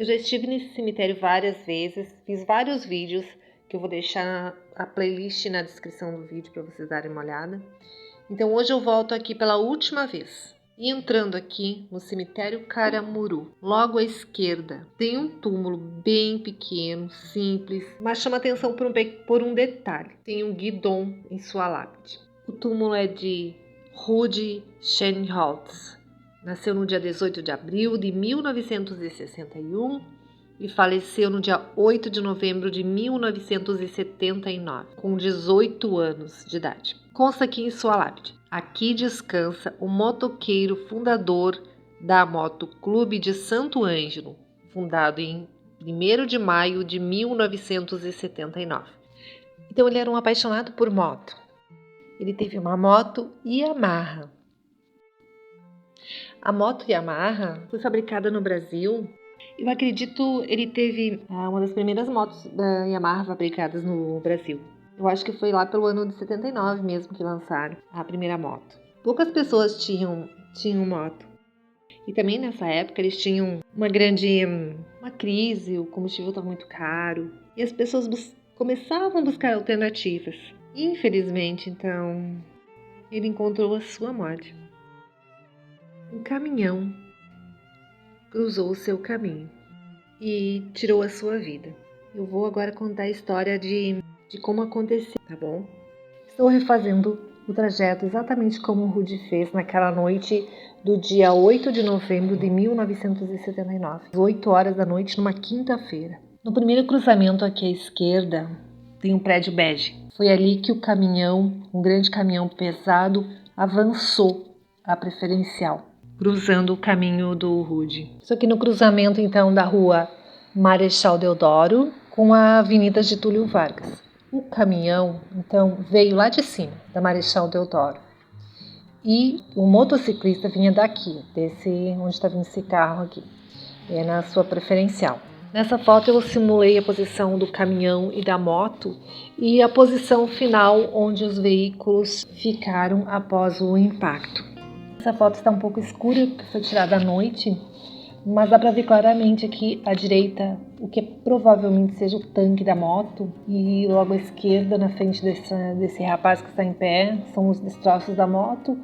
Eu já estive nesse cemitério várias vezes, fiz vários vídeos que eu vou deixar a playlist na descrição do vídeo para vocês darem uma olhada. Então hoje eu volto aqui pela última vez. E entrando aqui no cemitério Karamuru, logo à esquerda, tem um túmulo bem pequeno, simples, mas chama atenção por um detalhe. Tem um guidon em sua lápide. O túmulo é de Rudi Scheinholz. Nasceu no dia 18 de abril de 1961 e faleceu no dia 8 de novembro de 1979, com 18 anos de idade. Consta aqui em sua lápide: aqui descansa o motoqueiro fundador da Moto Clube de Santo Ângelo, fundado em 1º de maio de 1979. Então ele era um apaixonado por moto. Ele teve uma moto Yamaha. A moto Yamaha foi fabricada no Brasil. Eu acredito ele teve uma das primeiras motos da Yamaha fabricadas no Brasil. Eu acho que foi lá pelo ano de 79 mesmo que lançaram a primeira moto. Poucas pessoas tinham moto. E também nessa época eles tinham uma crise, o combustível estava muito caro. E as pessoas começavam a buscar alternativas. Infelizmente, então, ele encontrou a sua morte. Um caminhão cruzou o seu caminho e tirou a sua vida. Eu vou agora contar a história de como aconteceu, tá bom? Estou refazendo o trajeto exatamente como o Rudi fez naquela noite do dia 8 de novembro de 1979, às 8 horas da noite, numa quinta-feira. No primeiro cruzamento aqui à esquerda tem um prédio bege. Foi ali que o caminhão, um grande caminhão pesado, avançou a preferencial, cruzando o caminho do Rudi. Isso aqui no cruzamento, então, da rua Marechal Deodoro com a Avenida Getúlio Vargas. O caminhão, então, veio lá de cima, da Marechal Deodoro. E o motociclista vinha daqui, onde está vindo esse carro aqui, na sua preferencial. Nessa foto eu simulei a posição do caminhão e da moto e a posição final onde os veículos ficaram após o impacto. Essa foto está um pouco escura porque foi tirada à noite, mas dá para ver claramente aqui à direita o que provavelmente seja o tanque da moto, e logo à esquerda, na frente desse rapaz que está em pé, são os destroços da moto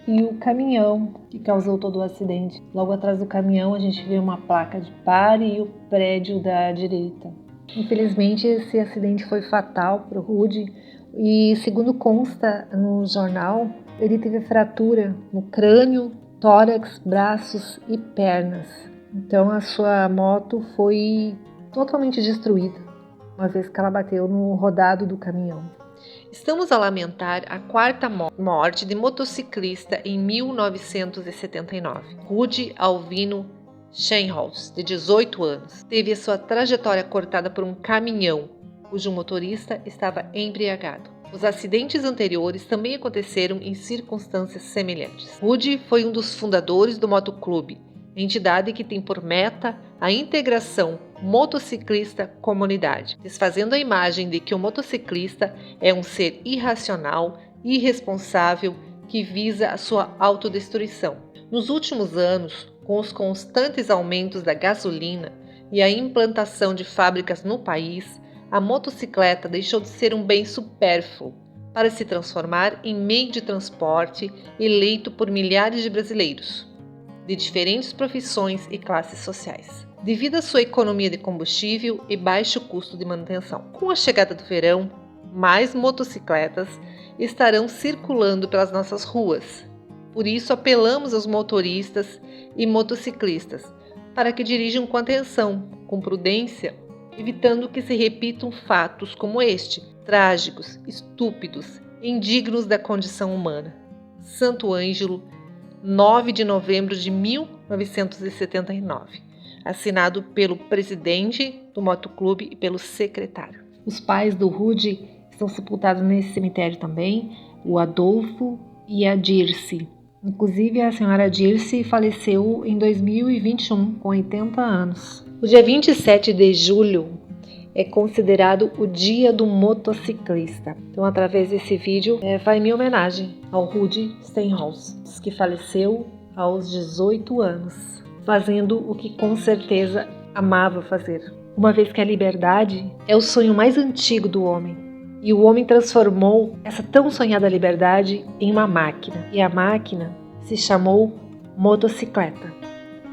e o caminhão que causou todo o acidente. Logo atrás do caminhão a gente vê uma placa de pare e o prédio da direita. Infelizmente esse acidente foi fatal para o Rudi e, segundo consta no jornal, ele teve fratura no crânio, tórax, braços e pernas. Então a sua moto foi totalmente destruída, uma vez que ela bateu no rodado do caminhão. Estamos a lamentar a 4ª morte de motociclista em 1979. Rudi Alvino Scheinholz, de 18 anos, teve a sua trajetória cortada por um caminhão, cujo motorista estava embriagado. Os acidentes anteriores também aconteceram em circunstâncias semelhantes. Rudi foi um dos fundadores do Motoclube, entidade que tem por meta a integração motociclista-comunidade, desfazendo a imagem de que o motociclista é um ser irracional, irresponsável, que visa a sua autodestruição. Nos últimos anos, com os constantes aumentos da gasolina e a implantação de fábricas no país, a motocicleta deixou de ser um bem supérfluo para se transformar em meio de transporte eleito por milhares de brasileiros, de diferentes profissões e classes sociais, devido à sua economia de combustível e baixo custo de manutenção. Com a chegada do verão, mais motocicletas estarão circulando pelas nossas ruas. Por isso, apelamos aos motoristas e motociclistas para que dirijam com atenção, com prudência, evitando que se repitam fatos como este, trágicos, estúpidos, indignos da condição humana. Santo Ângelo, 9 de novembro de 1979. Assinado pelo presidente do Motoclube e pelo secretário. Os pais do Rudi estão sepultados nesse cemitério também, o Adolfo e a Dirce. Inclusive, a senhora Dirce faleceu em 2021, com 80 anos. O dia 27 de julho é considerado o Dia do Motociclista. Então, através desse vídeo, vai minha homenagem ao Rudi Scheinholz, que faleceu aos 18 anos, fazendo o que com certeza amava fazer, uma vez que a liberdade é o sonho mais antigo do homem. E o homem transformou essa tão sonhada liberdade em uma máquina. E a máquina se chamou motocicleta.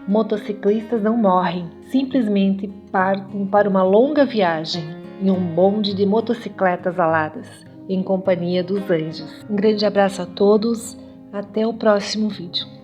Motociclistas não morrem, simplesmente partem para uma longa viagem em um bonde de motocicletas aladas, em companhia dos anjos. Um grande abraço a todos, até o próximo vídeo.